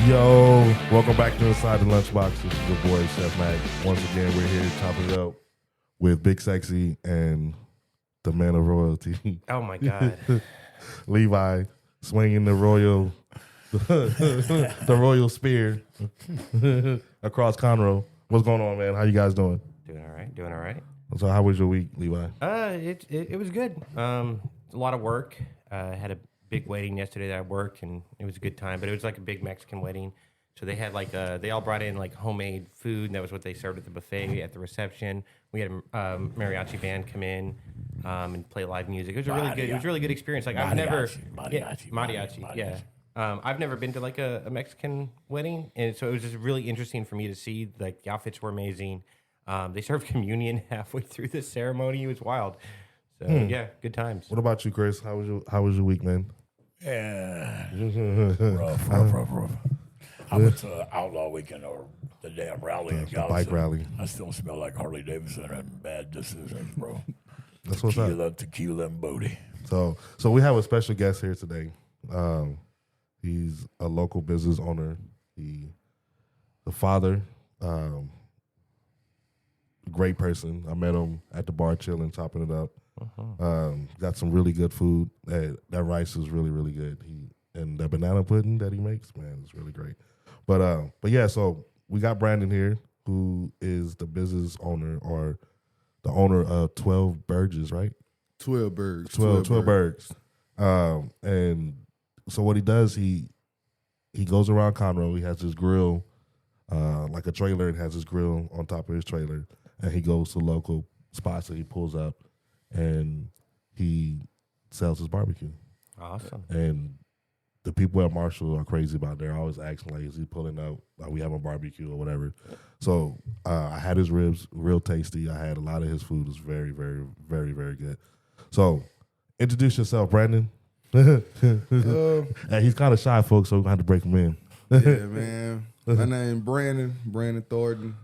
Yo, welcome back to Inside the Lunchbox. This is your boy, Chef MaQ. Once again, we're here chopping it up with Big Sexy and the man of royalty. Oh, my God. Levi, swinging the royal, the royal spear across Conroe. What's going on, man? How you guys doing? Doing all right. So how was your week, Levi? It was good. A lot of work. Had a big wedding yesterday that I worked, and it was a good time. But it was like a big Mexican wedding, so they had they all brought in like homemade food, and that was what they served at the buffet at the reception. We had a mariachi band come in and play live music. It was a really good. It was a really good experience. Like mariachi. Yeah. I've never been to like a Mexican wedding, and so it was just really interesting for me to see. Like the outfits were amazing. They served communion halfway through the ceremony. It was wild. So yeah, good times. What about you, Chris? How was your week, man? Yeah, rough. I went to Outlaw Weekend or the damn rally in The Galveston. bike rally. I still smell like Harley Davidson and bad decisions, bro. That's what's up. Tequila and Bodie. So we have a special guest here today. He's a local business owner. The father, great person. I met him at the bar chilling, chopping it up. Got some really good food. That rice is really, really good. And that banana pudding that he makes, man, is really great. But yeah, so we got Brandon here, who is the business owner or the owner of 12 Bergs, right? 12 Bergs. 12 Bergs. And so what he does, he goes around Conroe. He has his grill, like a trailer, and has his grill on top of his trailer. And he goes to local spots that he pulls up, and he sells his barbecue. Awesome. And the people at Marshall are crazy about it. They're always asking, like, is he pulling up? Like, we have a barbecue or whatever. So I had his ribs, real tasty. I had a lot of his food. It was very, very, very, very good. So introduce yourself, Brandon. And he's kind of shy, folks, so we're going to have to break him in. Yeah, man. My name Brandon Thornton.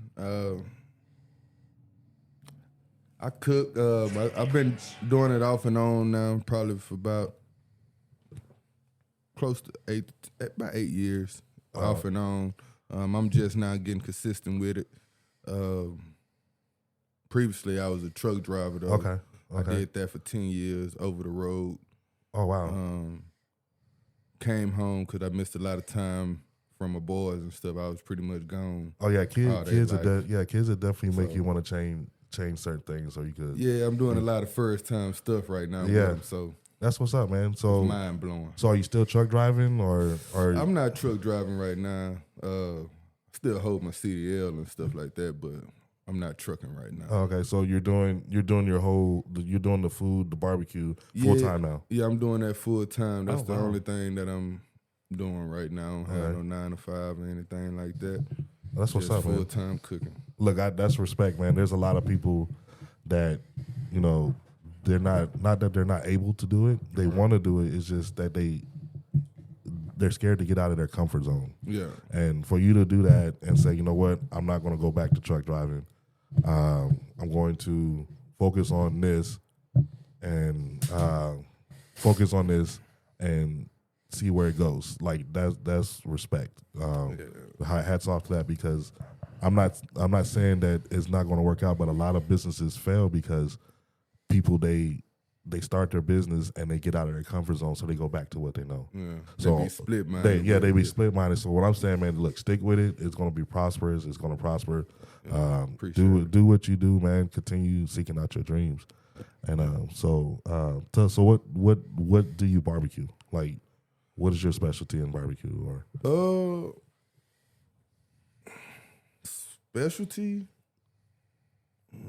I cook. I've been doing it off and on now, probably for about close to about 8 years, off and on. I'm just now getting consistent with it. Previously, I was a truck driver, though. Okay. I did that for 10 years over the road. Oh, wow. Came home because I missed a lot of time from my boys and stuff. I was pretty much gone. Oh, yeah, kids are definitely make So- you want to change certain things so you could. Yeah, I'm doing a lot of first time stuff right now. Yeah. So That's what's up, man. So, it's mind blowing. so are you still truck driving or I'm not truck driving right now. Still hold my CDL and stuff like that, but I'm not trucking right now. okay? So you're doing the food, the barbecue full time now. Yeah, I'm doing that full time. That's Oh, the wow. only thing that I'm doing right now. I don't have no 9 to 5 or anything like that. That's what's Just up, man. full time cooking. Look, that's respect, man. There's a lot of people that, they're not that they're not able to do it. They want to do it. It's just that they're scared to get out of their comfort zone. Yeah. And for you to do that and say, you know what, I'm not going to go back to truck driving. I'm going to focus on this and see where it goes. Like that's respect. Hats off to that, because I'm not saying that it's not going to work out, but a lot of businesses fail because people they start their business and they get out of their comfort zone, so they go back to what they know. Yeah. So They be split minded. they be split minded. So what I'm saying, man, look, stick with it. It's going to be prosperous. It's going to prosper. Do what you do, man. Continue seeking out your dreams. And so what do you barbecue? Like, what is your specialty in barbecue? Or Specialty?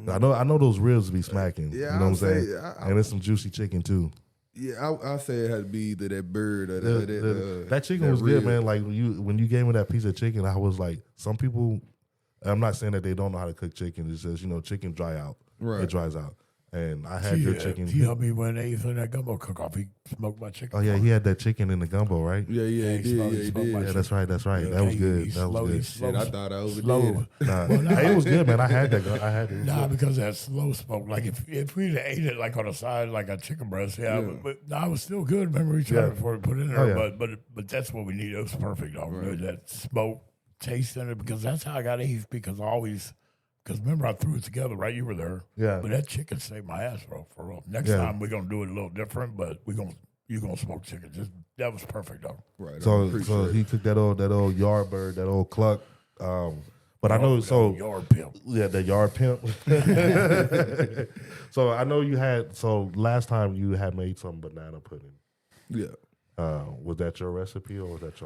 I know those ribs be smacking. Yeah, you know what I'm saying? I- And it's some juicy chicken too. Yeah, I say it had to be either that bird or That chicken that was good, rib. man. Like when you gave me that piece of chicken, I was like, some people. I'm not saying that they don't know how to cook chicken. It's just chicken dry out. Right. It dries out. And I had your chicken. He helped me when they used to that gumbo cook off. He smoked my chicken. Oh yeah, he had that chicken in the gumbo, right? Yeah, he did. Yeah, that's right. Yeah, that was good. That was good. Shit, I thought I overdid. Slow. It was good, man. I had that. I had it. Nah, because that slow smoke. Like if we'd have ate it like on the side, like a chicken breast, but I was still good. Remember we tried it before we put it in there, but that's what we need. It was perfect, dog. Right. That smoke taste in it, because that's how I got Eve. Because remember I threw it together, right? You were there. Yeah. But that chicken saved my ass, bro. For real. Next time we're gonna do it a little different, but you're gonna smoke chicken. That was perfect, dog. Right. So he took that old yard bird, that old cluck. But I know yard pimp. Yeah, the yard pimp. So I know you had. So last time you had made some banana pudding. Yeah. Was that your recipe, or was that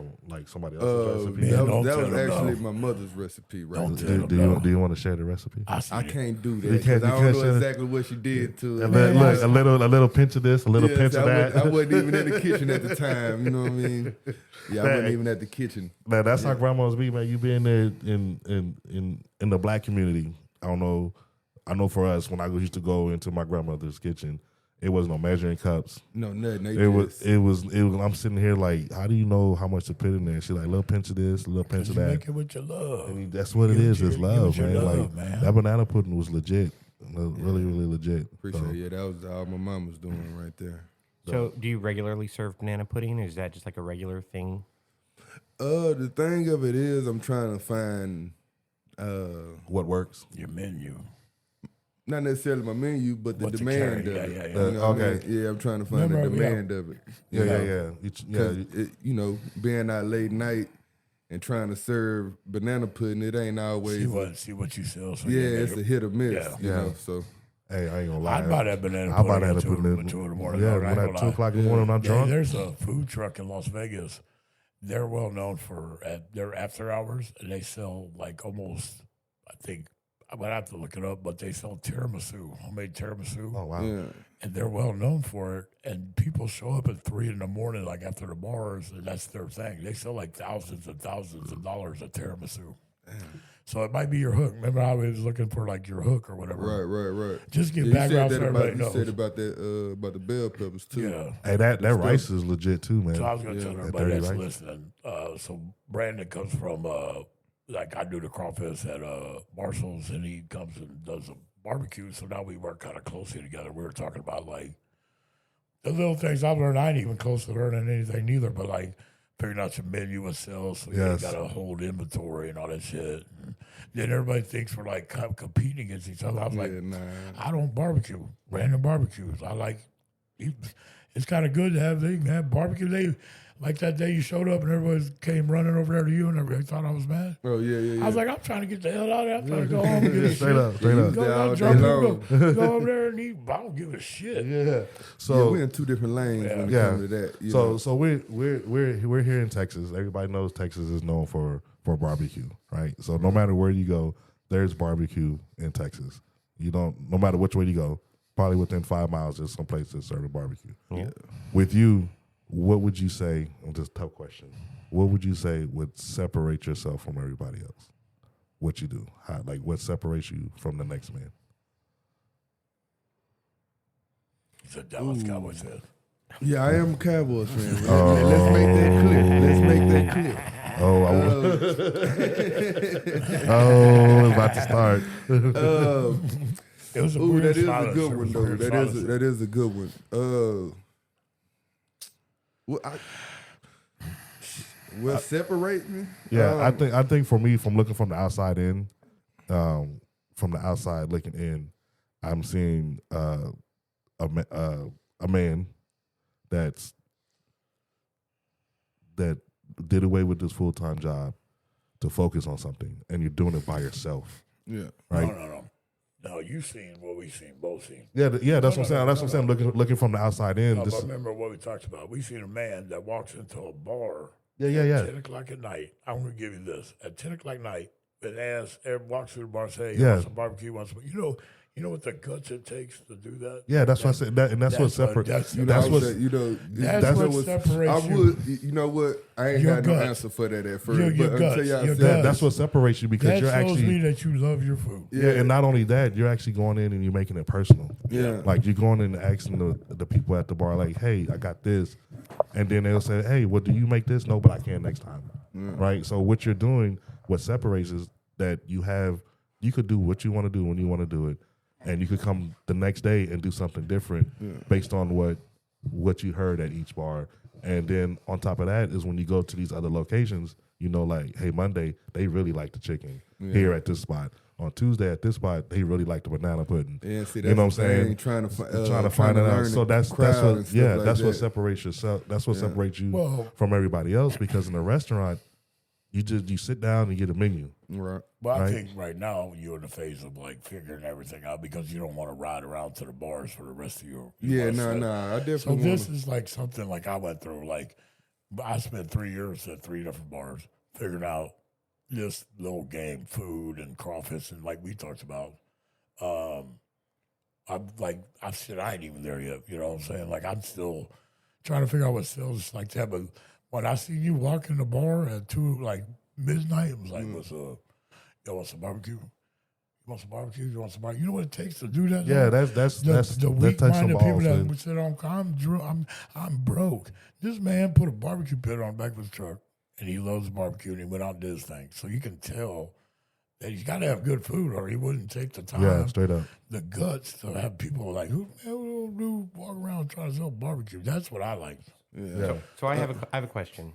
somebody else's recipe? That was actually my mother's recipe, right? Do you want to share the recipe? I can't do that because I don't know exactly what she did to it. Look, a little pinch of this, a little pinch of that. I wasn't even in the kitchen at the time. You know what I mean? Yeah, I wasn't even at the kitchen. Man, that's how grandmas be, man. You being there in the black community. I don't know. I know for us, when I used to go into my grandmother's kitchen, it was no measuring cups. No, nothing. It was. I'm sitting here like, how do you know how much to put in there? She's like, a little pinch of this, a little pinch of that. Make it with your love. I mean, that's what it is. It's love, man. That banana pudding was legit. Really, really legit. Appreciate it. Yeah, that was all my mom was doing right there. So, do you regularly serve banana pudding, or is that just like a regular thing? The thing of it is, I'm trying to find what works. Your menu. Not necessarily my menu, but the demand of it. Yeah. Okay. Yeah, I'm trying to find the demand of it. Yeah. Being out late night and trying to serve banana pudding, it ain't always. See what you sell. So it's a hit or miss. You know, so. Hey, I ain't gonna lie. I'd buy that banana pudding. I buy that at 2 in the morning. Yeah, when at 2 o'clock in the morning when I'm drunk. There's a food truck in Las Vegas. They're well known for their after hours, and they sell like almost, I think, I would have to look it up, but they sell tiramisu, homemade tiramisu. Oh, wow. Yeah. And they're well known for it. And people show up at 3 in the morning, like after the bars, and that's their thing. They sell like thousands and thousands of dollars of tiramisu. Damn. So it might be your hook. Remember how I was looking for like your hook or whatever? Right. Just get background so everybody knows. You said about that about the bell peppers too. Yeah. Hey, that rice is legit too, man. So I was going to tell everybody that's listening. So Brandon comes from like I do the crawfish at Marshall's, and he comes and does a barbecue. So now we work kind of closely together. We were talking about like the little things I've learned. I ain't even close to learning anything neither, but like figuring out your menu and sales, so you got to hold inventory and all that shit. And then everybody thinks we're like competing against each other. I was I don't barbecue. Brandon barbecues. I like. It's kind of good to have barbecue. They like that day you showed up and everybody came running over there to you and everybody thought I was mad. Oh yeah. I was like, I'm trying to get the hell out of there. I'm trying to go home and get a straight up. Go over there and eat. I don't give a shit. Yeah. So we're in two different lanes when it comes to that. So we're here in Texas. Everybody knows Texas is known for barbecue, right? So no matter where you go, there's barbecue in Texas. No matter which way you go, probably within 5 miles, there's some place that serve a barbecue. Yeah. With you, what would you say? Just a tough question. What would you say would separate yourself from everybody else? What you do? What separates you from the next man? He's a Dallas Cowboys fan. Yeah, I am a Cowboys fan. Let's make that clear. Oh, it's about to start. It was that is a good one, though. That is a good one. What separates me? Yeah, I think for me, from looking from the outside in, from the outside looking in, I'm seeing a man that did away with this full-time job to focus on something, and you're doing it by yourself. Yeah. Right? No, you've seen what we've seen, both seen. Yeah, that's what I'm saying. That's what I'm saying. Looking from the outside in. But remember what we talked about. We seen a man that walks into a bar. Yeah. At 10 o'clock at night. I'm going to give you this. At 10 o'clock at night, and walks through the bar and says, hey, you want some barbecue? You You know what the guts it takes to do that? Yeah, that's what I said. That, and that's what separates. That's That's what. That's what separates you. You know what? I ain't Your had guts. no answer for that at first. Your but guts. until y'all Your said guts. That's what separates you because That you're shows actually. me that you love your food. Yeah, and not only that, you're actually going in and you're making it personal. Yeah. Like you're going in and asking the people at the bar, like, hey, I got this. And then they'll say, hey, well, do you make this? No, but I can next time. Right? So what you're doing, what separates is that you could do what you want to do when you want to do it. And you could come the next day and do something different based on what you heard at each bar. And then on top of that is when you go to these other locations, you know, like, hey, Monday, they really like the chicken here at this spot. On Tuesday at this spot, they really like the banana pudding. Yeah, see, that's you know what I'm the thing, saying? trying to find it out. So that's what like that's what that. separates yourself. That's what separates you from everybody else. Because in a restaurant, you sit down and get a menu. Right. But I think right now you're in the phase of like figuring everything out because you don't want to ride around to the bars for the rest of your Yeah, life. I definitely. So this is like something like I went through. Like I spent 3 years at 3 different bars figuring out this little game, food and crawfish, and like we talked about. I said I ain't even there yet. You know what I'm saying? Like I'm still trying to figure out what sales like that. But when I see you walk in the bar at 2 like midnight, it was like, "What's up? You want some barbecue? You want some barbecue? You want some barbecue?" You know what it takes to do that? Yeah, though? that's the takes some weak-minded people balls, that man. would sit on. I'm broke. This man put a barbecue pit on the back of his truck, and he loves barbecue, and he went out and did his thing. So you can tell that he's got to have good food, or he wouldn't take the time. Yeah, straight up. The guts to have people like who do walk around trying to sell barbecue. That's what I like. Yeah. So I have a question.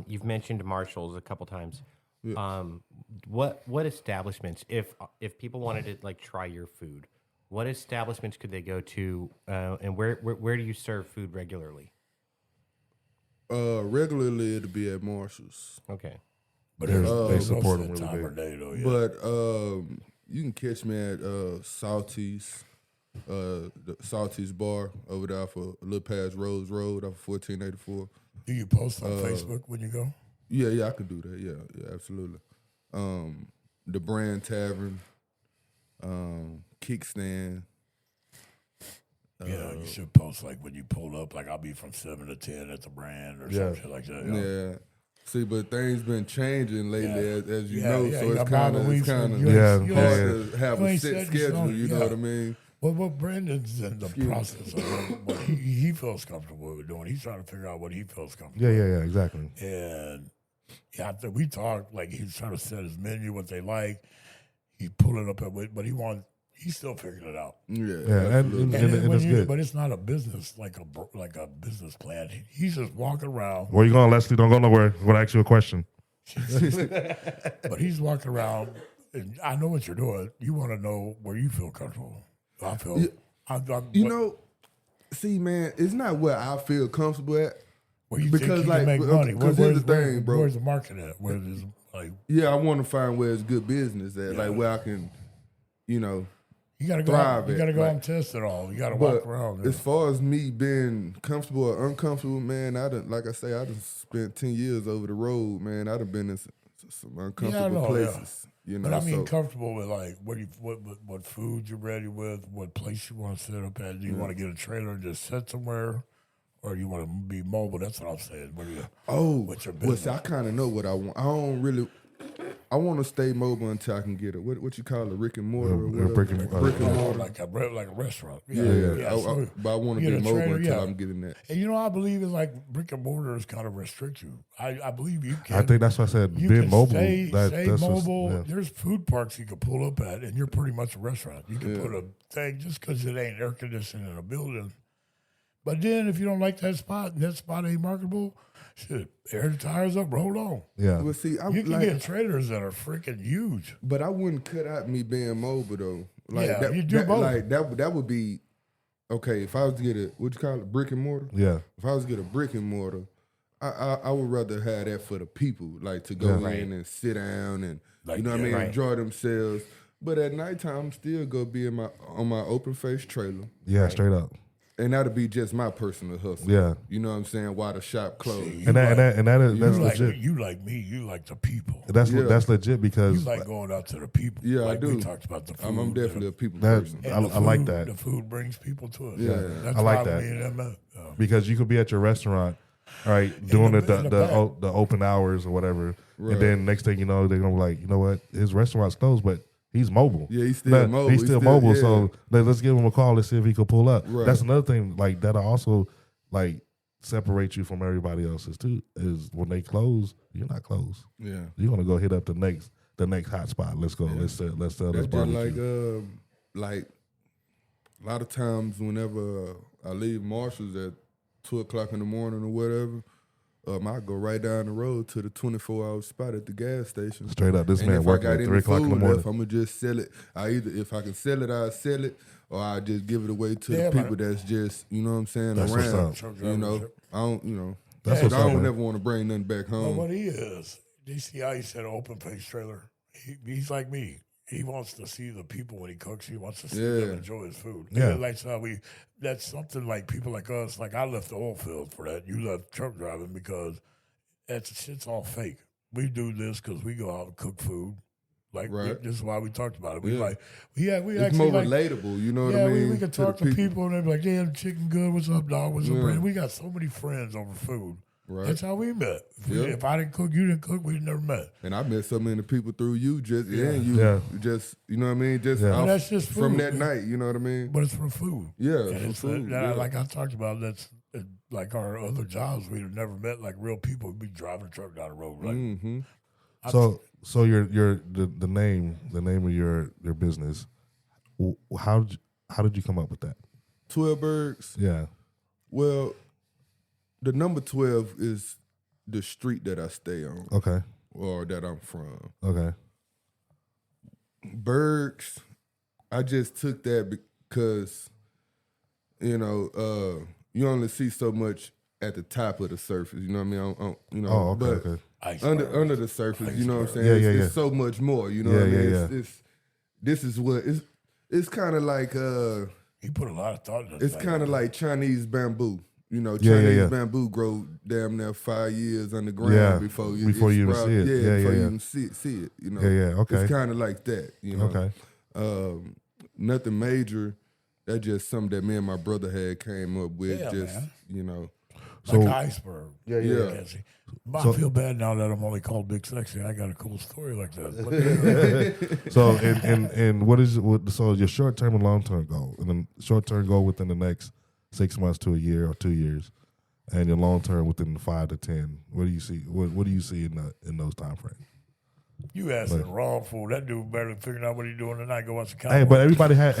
You've mentioned Marshall's a couple times. What establishments, if people wanted to like try your food, what establishments could they go to, and where do you serve food regularly? Regularly it'll be at Marshall's. Okay. But they support them most of the really time big. of day, though, yeah. But you can catch me at Salty's, the Salty's bar over there for a little past Rose Road off of 1484. Do you post on Facebook when you go? Yeah, I can do that. Yeah, absolutely. The Brand Tavern, Kickstand. Yeah, you should post like when you pull up, like I'll be from 7 to 10 at the Brand or something like that. Yeah. See, but things been changing lately, as you know. Yeah, so you it's got kind of weeks hard and you ain't to have you a ain't set set in schedule. stone. You know what I mean? Well, Brandon's in the process of what he feels comfortable with doing. He's trying to figure out what he feels comfortable with. Yeah, exactly. And after we talked, like he's trying to set his menu, what they like. He pull it up at but he's still figuring it out. Yeah, and it's good. But it's not a business like a business plan. He's just walking around. Where you going, Leslie? Don't go nowhere. I'm gonna ask you a question. But he's walking around, and I know what you're doing. You want to know where you feel comfortable. I feel. See, man, it's not where I feel comfortable at. Where you because, think you like, can make money. because here's the thing, bro. Where's the market at? Where is like? Yeah, I want to find where it's good business at, like where I can, you gotta go. thrive You gotta at, go like- out and test it all. You gotta But walk around. as far as me being comfortable or uncomfortable, man, I done spent 10 years over the road, man. I done been in some uncomfortable places. You know, But I mean, so comfortable with like what food you're ready with, what place you want to set up at. Do you want to get a trailer and just sit somewhere, or do you want to be mobile? That's what I'm saying. What's your business? see, I kind of know what I want. I don't really. I want to stay mobile until I can get a what you call a brick and mortar, or whatever. brick and mortar. like a restaurant. Yeah. So But I want to you be get a mobile trailer, until yeah. I'm getting that. And I believe it's like brick and mortars kind of restrict you. I believe you can. I think that's why I said You being can mobile. stay That's mobile. What's, There's food parks you can pull up at, and you're pretty much a restaurant. You can put a thing just because it ain't air conditioned in a building. But then if you don't like that spot and that spot ain't marketable, shit, air the tires up, roll on. yeah. Well, see, You can get trailers that are freaking huge. But I wouldn't cut out me being mobile though. Like Yeah, you do both. Like that would be okay. If I was to get a what you call it, brick and mortar. Yeah. If I was to get a brick and mortar, I would rather have that for the people, like to go in and sit down and Like, you know what I mean, right. enjoy themselves. But at nighttime, I'm still gonna be on my open face trailer. Yeah, straight up. And that'll be just my personal hustle. Yeah. You know what I'm saying? Why the shop closed. See, That's like, legit. you like me. You like the people. That's legit because You like going out to the people. Yeah, like I do. We talked about the food. I'm definitely a people that, person. And I like food- that The food brings people to us. Yeah. That's I like why that. me and them, because you could be at your restaurant, right, doing the the open hours or whatever, Right. and then next thing you know, they're gonna be like, you know what, his restaurant's closed, but he's mobile. Yeah, he's still mobile. He's still mobile. yeah. So let's give him a call. Let's see if he could pull up. Right. That's another thing. Like that'll also like separate you from everybody else's too. Is when they close, you're not closed. Yeah. You're gonna go hit up the next hot spot. Let's go. Let's sell this That's just barbecue. like a lot of times whenever I leave Marshall's at 2:00 in the morning or whatever, I go right down the road to the 24-hour spot at the gas station. Straight up, this And man if I working got at any 3 o'clock in the food morning. left, I'm gonna just sell it. If I can sell it, I'll sell it, or I just give it away to Yeah, the people man. that's just, you know what I'm saying, That's what's around. up. You know, I don't, you know, That's I what's up, don't man. never want to bring nothing back But home. what he is, DCI said open face trailer. He's like me. He wants to see the people when he cooks. He wants to see them enjoy his food. Yeah. Like how that's something like people like us. Like I left the oil field for that. You left truck driving because shit's all fake. We do this because we go out and cook food. Like Right. this is why we talked about it. We Yeah. like we It's actually more like, relatable, you know what yeah, I mean? we can talk to people and they be like, yeah, the chicken good. What's up, dog? What's up, Yeah. Brandon? We got so many friends over food. Right. That's how we met. Yeah. If I didn't cook, you didn't cook, we'd never met. And I met so many people through you, just Yeah. you just, you know what I mean? Just Yeah. off- And that's just from food. that night, you know what I mean? But it's for food. Yeah, And for it's food. that, yeah. like I talked about, that's like our other jobs. We'd have never met like real people. We'd be driving a truck down the road. Like, Mm-hmm. So your the name of your business, how did you come up with that? 12 Bergs. Yeah. Well, the number 12 is the street that I stay on Okay. or that I'm from. Okay. Bergs, I just took that because, you only see so much at the top of the surface. You know what I mean? Oh, okay. but Okay. under the surface, you know what I'm saying? Yeah, It's so much more. You know Yeah, what I mean? yeah, This is what it's kind of like. he put a lot of thought into It's this. kind of like Chinese bamboo. You know, Yeah, Chinese yeah. bamboo grow damn near 5 years underground Yeah, before you you even sprout. see it. Yeah, before yeah, you yeah. even see it. You know, Yeah, okay. It's kind of like that. You know, Okay. Nothing major. That's just something that me and my brother had came up with. Yeah, just man. you know, So like an iceberg. yeah. yeah. See, I feel bad now that I'm only called Big Sexy. I got a cool story like that. But, So and so your short term and long term goal, and then short term goal within the next 6 months to a year or 2 years, and your long term within the 5 to 10. What do you see? What do you see in those time frames? you asking wrong fool. That dude barely figuring out what he's doing tonight. Go watch the Hey, Cowboys. but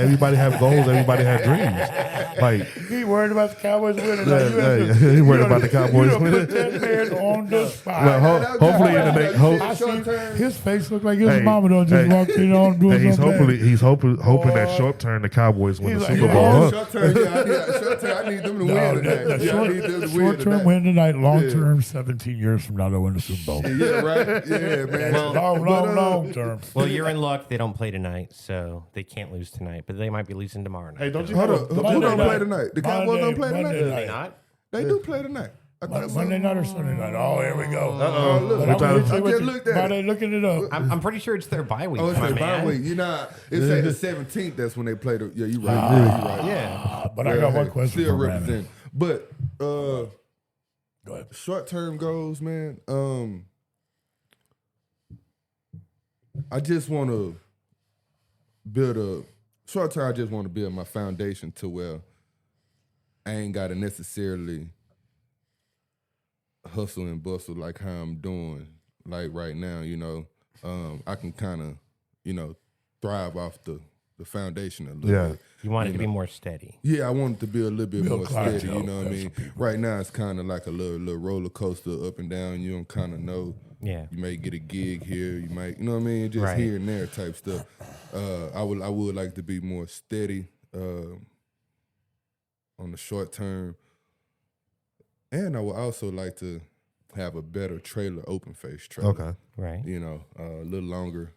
everybody have goals. Everybody have dreams. Like He worried about the Cowboys winning. he worried about the Cowboys You winning. put that man on the spot. Well, hopefully in the next. I see his face look like his Hey, mama don't just hey, walk in on doing he's something. hoping that short term the Cowboys win the He's like, Super yeah, Bowl. Huh? Short term, I need them to win tonight. I need them to win Short term tonight. win tonight. Long term, 17 years from now they'll win the Super Bowl. Yeah, right. Yeah, man. Long term. Well, you're in luck. They don't play tonight, so they can't lose tonight. But they might be losing tomorrow night. Hey, don't you Hold have up. a, Who Monday don't night. play tonight? The Cowboys don't play Monday tonight? night. They not? They do play tonight. I thought Monday night or Sunday night? Oh, here we go. Look, But I'm I just looked at it. looking it up. I'm pretty sure it's their bye week. Oh, it's my a bye man. week. You know, it's at the 17th. That's when they play the. Yeah, you right. You right. Yeah. But I got one question Still for Brandon. represent. But Go ahead. short term goals, man. I just want to build a short term. I just want to build my foundation to where I ain't got to necessarily hustle and bustle like how I'm doing like right now. You know, I can kind of thrive off the foundation a little Yeah. bit. You want it to be more steady. Yeah, I want it to be a little bit Build more clientele, steady. You know what I that's mean? what people- Right now, it's kind of like a little roller coaster up and down. You don't kind of know. Yeah. You may get a gig here. You might, you know what I mean? Just Right. here and there type stuff. I would like to be more steady on the short term, and I would also like to have a better trailer, open face trailer. okay. Right. You know, a little longer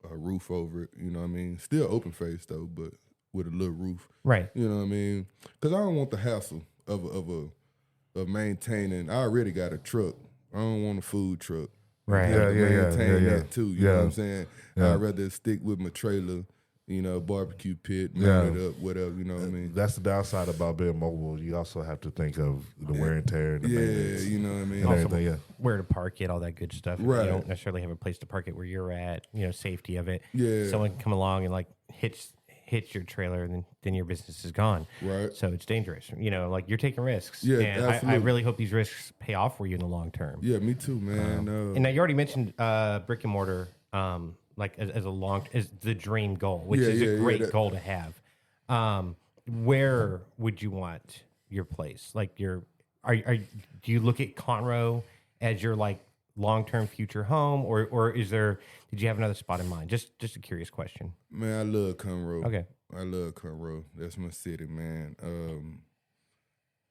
roof over it. You know what I mean? Still open face though, but with a little roof. Right. You know what I mean? Because I don't want the hassle of maintaining. I already got a truck. I don't want a food truck. Right. Maintain that too. You know what I'm Yeah. saying? Yeah. I'd rather stick with my trailer. You know, barbecue pit, mount it up, whatever. You know what I mean? That's the downside about being mobile. You also have to think of the wear and tear and the maintenance. You know what I mean? And everything, yeah. Where to park it, all that good stuff. Right. You don't necessarily have a place to park it where you're at, safety of it. Yeah. Someone can come along and like hits your trailer and then your business is gone. Right. So it's dangerous. Like you're taking risks. Yeah, and I absolutely. really hope these risks pay off for you in the long term. Yeah, me too, man. And now you already mentioned brick and mortar like as the dream goal, which is a great goal to have. Where would you want your place? Like do you look at Conroe as your like long-term future home, or did you have another spot in mind? Just a curious question. Man, I love Conroe. Okay. I love Conroe. That's my city, man.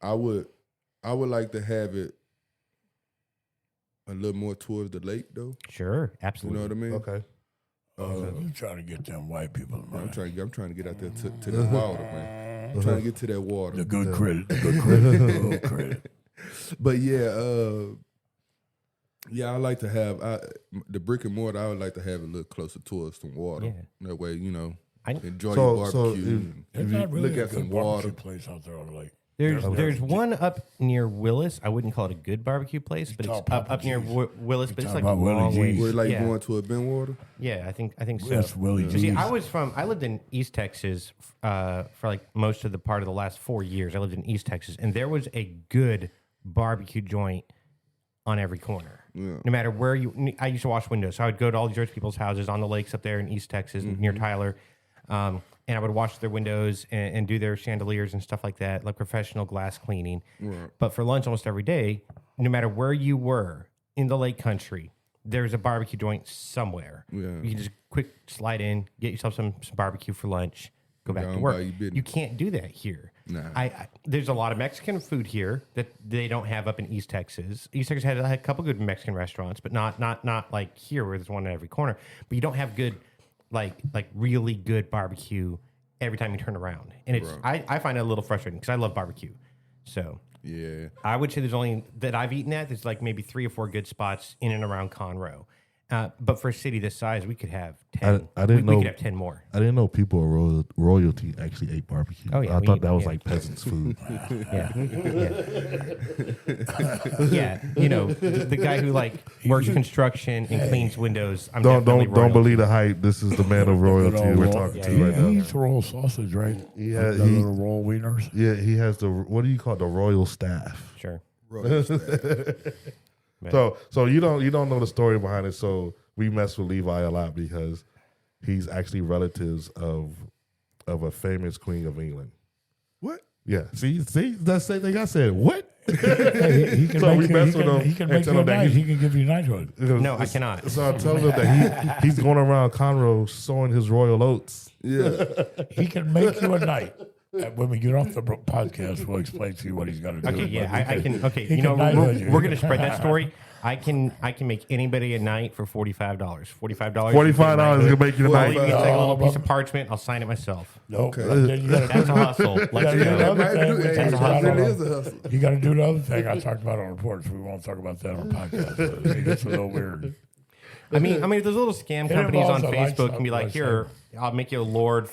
I would like to have it a little more towards the lake, though. Sure, You absolutely. know what I mean? Okay. I'm trying to get them white people. I'm trying to get out there to the water, man. I'm trying to get to that water. The good credit. The good credit. But yeah, I like to have the brick and mortar. I would like to have it a little closer towards some water. Yeah. That way, enjoy So- your so barbecue. There's and not really look a at good some barbecue water. place out there on the lake. There's one up near Willis. I wouldn't call it a good barbecue place, but it's talking about up near G's. Willis. But it's talking like a about Willie long way. G's. Where like yeah. going to a bin water. Yeah, I think so. Yes, Willie So see, G's. I lived in East Texas for like most of the part of the last 4 years. I lived in East Texas, and there was a good barbecue joint on every corner. Yeah. No matter where I used to wash windows, so I would go to all these rich people's houses on the lakes up there in East Texas near Tyler, and I would wash their windows and do their chandeliers and stuff like that, like professional glass cleaning. Right. But for lunch almost every day, no matter where you were in the lake country, there's a barbecue joint somewhere. Yeah. You can just quick slide in, get yourself some barbecue for lunch, go back Go to on work. by your business. You can't do that here. Nah. There's a lot of Mexican food here that they don't have up in East Texas. East Texas had a couple good Mexican restaurants, but not like here where there's one at every corner. But you don't have good, like really good barbecue every time you turn around. And it's I find it a little frustrating because I love barbecue. So Yeah. I would say there's only that I've eaten at. There's like maybe 3 or 4 good spots in and around Conroe. But for a city this size, we could have 10. I didn't know we could have 10 more. I didn't know people of royalty actually ate barbecue. Oh, yeah, I we thought eat- that was yeah. like peasants' food. Yeah, yeah. The guy who like works construction and cleans windows. I'm definitely Don't royalty. believe the hype. This is the man of royalty we're talking to right He now. eats roll sausage, right? Yeah, the little roll wieners. Yeah, he has what do you call it? The royal staff. Sure. So you don't know the story behind it. So we mess with Levi a lot because he's actually relatives of a famous queen of England. What? Yeah. See, that's the same thing I said. What? Hey, he can So make we you, mess he with can, him he can and make tell you him that nice. he's- He can give you knighthood. No, I cannot. So I tell him that he's going around Conroe sowing his royal oats. Yeah. He can make you a knight. And when we get off the podcast, we'll explain to you what he's got to do. Okay, yeah, I can. Okay, He can knighthood you. we're gonna spread that story. I can make anybody a night for $45. $45. $45 can make you All tonight. you need is like a little piece of parchment. I'll sign it myself. Nope. Okay. Then you gotta That's a hustle. You Let's gotta do the go. other thing, which That's a I hustle. don't It is know. a hustle. You got to do the other thing I talked about on reports. We won't talk about that on podcast. It gets a little weird. I mean, if those little scam It companies on involves a Facebook can be like, lifestyle, here, I'll make you a lord,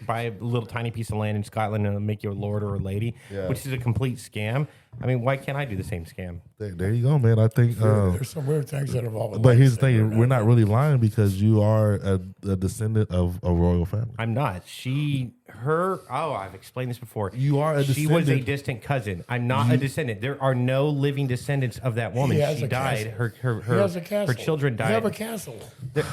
buy a little tiny piece of land in Scotland and I'll make you a lord or a lady, which is a complete scam. I mean, why can't I do the same scam? There you go, man. I think. There's some weird things that involve. But here's the thing: we're not really lying because you are a descendant of a royal family. I'm not. I've explained this before. You are a She was a descendant. distant cousin. I'm not a descendant. There are no living descendants of that woman. He has She a died. castle. He has a castle. Her children died. You have a castle.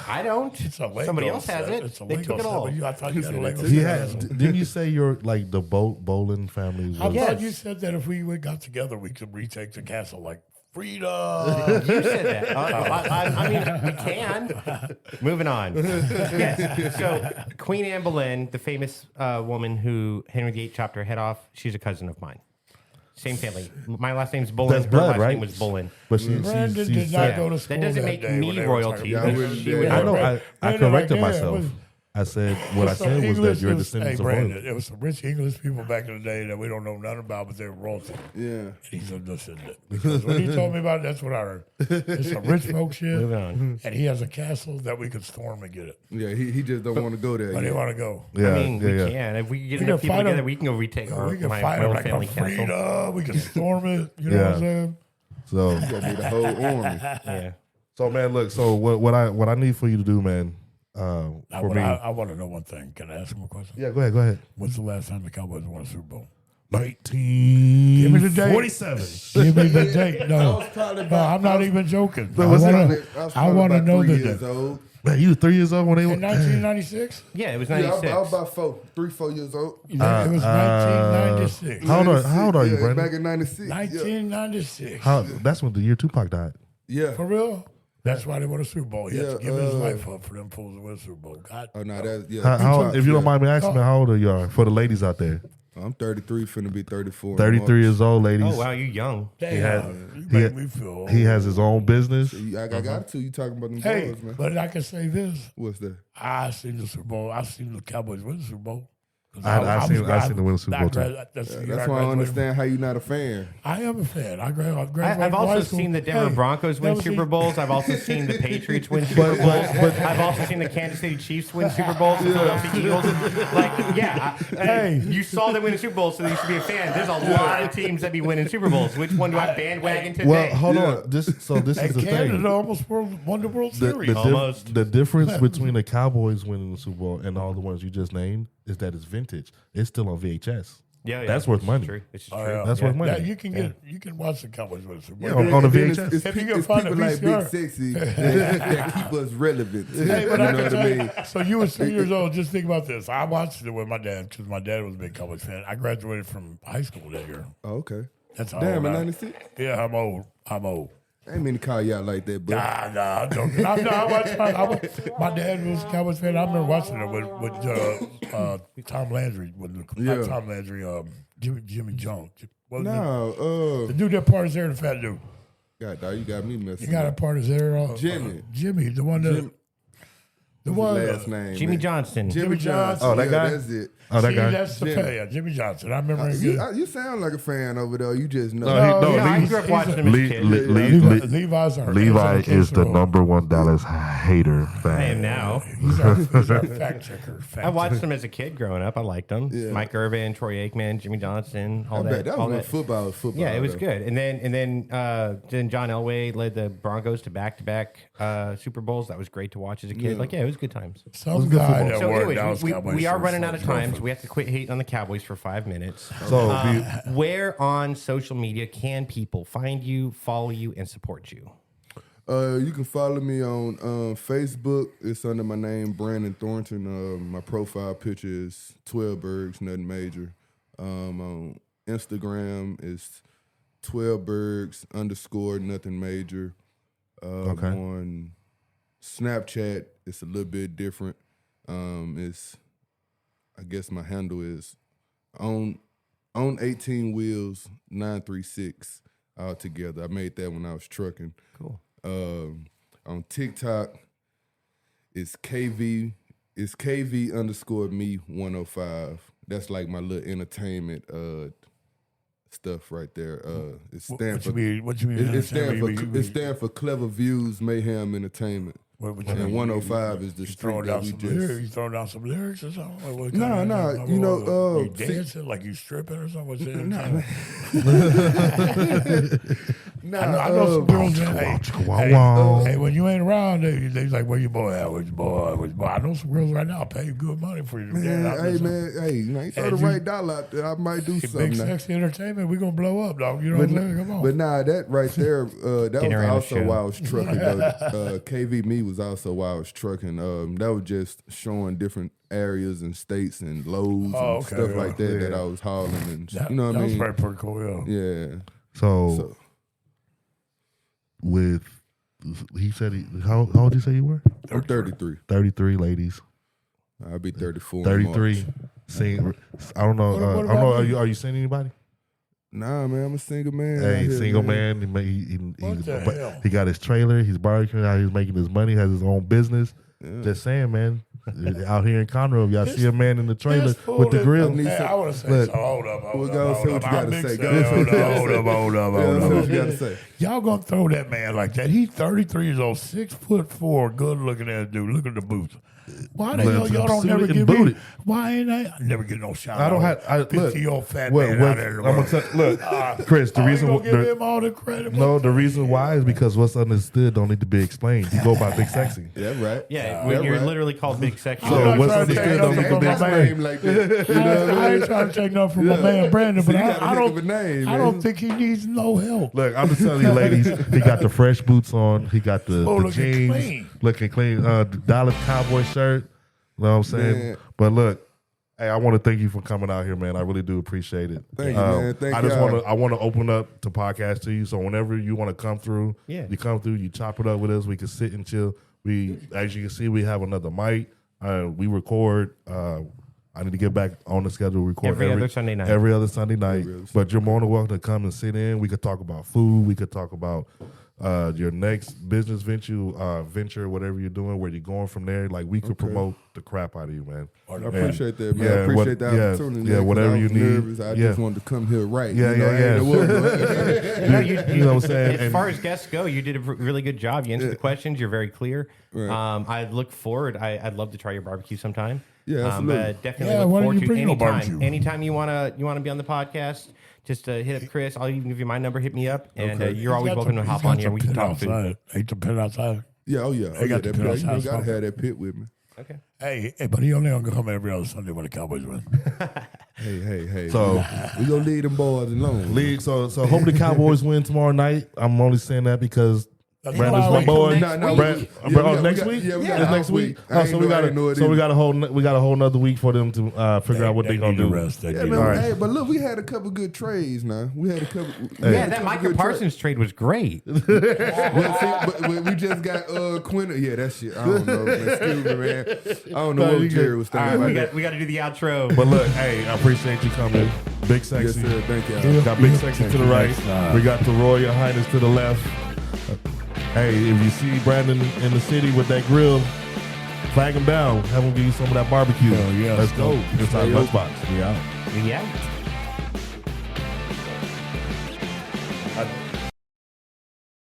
I don't. It's a Lego Somebody else has set. it. It's a They Lego took it set, all. but I thought you had a Lego He set. has. Didn't you say you're like the Bolin family? I Was, thought you said that if we got together, we could retake the castle like freedom. You said that. I mean, we can. Moving on. Yes. So Queen Anne Boleyn, the famous woman who Henry VIII chopped her head off, she's a cousin of mine. Same family. My last name's Boleyn. That's Her blood, last right? name was Boleyn. but she, Brandon she's did not Yeah. go to school. That doesn't that make day me when they were royalty. talking about Yeah, it. She would I know. have- I corrected myself. I said what I said was that you're a descendant of Brandon, royalty. there was some rich English people back in the day that we don't know nothing about, but they're royalty. Yeah. And he's a descendant. Because when he told me about it, that's what I heard. It's some rich folk shit. Moving on. And he has a castle that we could storm and get it. Yeah, he just don't want to go there. But he yet. want to go. Yeah, I mean, we yeah. can. If we can get We enough can people fight 'em. together, we can go retake our We can my fight him royal like family a castle. freedom. We can storm it. You know Yeah. what I'm saying? So, Gonna be the whole army. Yeah. so man, look. So what I need for you to do, man, for me. I want to know one thing. Can I ask him a question? Yeah, go ahead. When's the last time the Cowboys won a Super Bowl? 1947. Give me the date. No, I'm not even joking. I want to know the date. old. Man, you were 3 years old when they were. In 1996? Yeah, it was Yeah, 96. I was about 4 years old. It was 1996. How old are you, Yeah, Brandon? Back in 96. 1996. That's when the year Tupac died. Yeah. For real? That's why they won a Super Bowl. He had to Yeah, give his life up for them fools to win a Super Bowl. God. Oh, no, that's, yeah. How, Tupac, if you don't yeah. mind me asking, how old are you are for the ladies out there? I'm 33, finna be 34. in 33 March. years old, ladies. Oh, wow, you young. Damn, you make me feel old. He has his own business. I got to. You talking about them Hey, boys, man. but I can say this. What's that? I seen the Super Bowl. I seen the Cowboys win the Super Bowl. I seen the win the Super Bowl too. That's That's why I understand how you not a fan. I am a fan. I graduated I've from also high school. seen the Denver Hey, Broncos win never Super seen- Bowls. I've also seen the Patriots win Super Bowls. I've also seen the Kansas City Chiefs win Super Bowls. The Philadelphia Eagles. Like, yeah. Hey, you saw them win a Super Bowl, so you should be a fan. There's a lot of teams that be winning Super Bowls. Which one do I bandwagon today? Well, hold on. This is And the Canada thing. almost won the World Series. The difference between the Cowboys winning the Super Bowl and all the ones you just named is that it's vintage. It's still on VHS. Yeah, That's worth this is money. True. This is true. Oh, yeah. That's worth money. Yeah, you can watch the Cowboys win the Super Bowl. Yeah, on the And then VHS. It's If you people can find a like Big VCR. Sexy that keep us relevant. Hey, but you I know can what I tell mean? you, so you were 3 years old. Just think about this. I watched it with my dad because my dad was a big Cowboys fan. I graduated from high school that year. Oh, okay. That's how Damn, old in I am. 96? Yeah, I'm old. I ain't mean to call you out like that, but Nah, I'm joking. My dad was a Cowboys fan. I remember watching it with Tom Landry, not Tom Landry, Jimmy Jones. The dude that parties there, the fat dude. God, dog, you got me messing You got a up. parties there. Jimmy, the one that. The one. last name. Jimmy man. Johnston. Jimmy Johnson. Oh, that guy? That's it. Oh, that See, guy. that's the Jimmy. fan. Yeah, Jimmy Johnson. I remember him. You sound like a fan over there. You just know. I Lee- grew up watching him as a kid. Levi's our #1 Dallas hater I fan. am now. He's our fact checker. I watched him as a kid growing up. I liked him. Yeah. Mike Irvin, Troy Aikman, Jimmy Johnson, all I bet that. that all was when that. football. Yeah, it was though. good. And then John Elway led the Broncos to back-to-back Super Bowls. That was great to watch as a kid. Like, yeah, it was good times. Some guy that So wore anyways, Dallas Cowboys we are shirts running for out of his time, so girlfriend. we have to quit hating on the Cowboys for 5 minutes. So, Where on social media can people find you, follow you, and support you? You can follow me on Facebook. It's under my name, Brandon Thornton. My profile picture is 12 Bergs, nothing major. On Instagram is 12 Bergs _ nothing major. Okay. On Snapchat, it's a little bit different. I guess my handle is on 18 wheels 936 all together. I made that when I was trucking. Cool. On TikTok, it's KV _ me105. That's like my little entertainment stuff right there. It stands for What you mean? it stands for Clever Views Mayhem Entertainment. And 105 is the street that we You just. throwing down some lyrics or something? Or what No, kind no, of- you know, you dancing like you stripping or something? What's it? I know some girls. Hey, when you ain't around, they like, where your boy at? Where's your boy? Where's your boy? I know some girls right now pay you good money for you to dance out there. You throw the And right dollar out there, I might do Big something. now. sexy entertainment, we gonna blow up, dog. You know what I'm saying? Come on. But nah, that right there, that Dinner was and a also show. while I was trucking. KV Me was also while I was trucking. That was just showing different areas and states and loads and stuff like that that I was hauling and you know what I mean? That was pretty cool, yeah. Yeah. so with he said how old did you say you were? I'm 33. 33 ladies. I'll be 34. in 33. March. Sing. I don't know. What I don't about know. you? Are you seeing anybody? Nah, man, I'm a single man. out Hey, here, single man. He What the hell? he got his trailer. He's barbecuing out. He's making his money. Has his own business. Yeah. Just saying, man. out here in Conroe, y'all see a man in the trailer with the grill. I want to say Look, something. Hold up. go say what you got to say. Hold up. What you got to say? Y'all gonna throw that man like that? He's 33 years old, 6'4", good looking ass dude. Look at the boots. Why the hell y'all don't never give me? Why ain't I never get no shot? I don't have. 50-year-old fat man out there. I'm gonna look, Chris. The reason give him all the credit. no, the reason why is because what's understood don't need to be explained. You go by Big Sexy. Yeah, right. Yeah, when you're literally called Big Sexy. So what's trying to understood don't need to be take explained. Like that. I ain't trying to take nothing from my man Brandon, but So you gotta I think of a name, I man. don't think he needs no help. Look, I'm just telling you, ladies. He got the fresh boots on. He got the looking jeans, clean. looking clean. Dallas Cowboy shirt. You know what I'm saying? Man. But look, hey, I want to thank you for coming out here, man. I really do appreciate it. Thank you, man. Thank I just y'all. want to open up to podcast to you. So whenever you want to come through, you come through, you chop it up with us. We can sit and chill. As you can see, we have another mic. We record. I need to get back on the schedule. Record Every other Sunday night. Every other Sunday night. But you're more than welcome to come and sit in. We could talk about food. We could talk about your next business venture, whatever you're doing, where you're going from there. Like we could promote the crap out of you, man. I appreciate that, man. Yeah, I appreciate the opportunity. Yeah, man, 'cause whatever I you was need. nervous. I just wanted to come here right. You know what I'm saying? As far as guests go, you did a really good job. You answered the questions. You're very clear. Right. I look forward. I'd love to try your barbecue sometime. Yeah, absolutely. But definitely Yeah, look why don't forward you to bring your anytime. barbecue? Anytime you wanna be on the podcast, just hit up Chris. I'll even give you my number. Hit me up, and you're always welcome to hop on here. We can talk food. Ain't the pit outside? Yeah, oh yeah. They got the that pit pit. You outside. gotta have that pit with me. Okay. Hey, but he only gonna come every other Sunday when the Cowboys win. Hey. So we gonna leave them boys alone. So hope the Cowboys win tomorrow night. I'm only saying that because Brandon's my boy. Next week? Yeah, we got It's a next off week. I So we got a whole nother week for them to figure out what they're gonna do. Yeah, man, hey, but look, we had a couple good trades now. We had a couple. Yeah, that Micah Parsons trade was great. Well, see, but we just got Quinn. Yeah, that shit. I don't know. Man. Excuse me, man. I don't know what Jerry was thinking about that. We got to do the outro. But look, hey, I appreciate you coming. Big Sexy. Yes, sir. Thank you. Got Big Sexy to the right. We got the Royal Highness to the left. Hey, if you see Brandon in the city with that grill, flag him down. Have him give you some of that barbecue. Yeah, Let's go. Inside Lunchbox. Yeah. Yeah.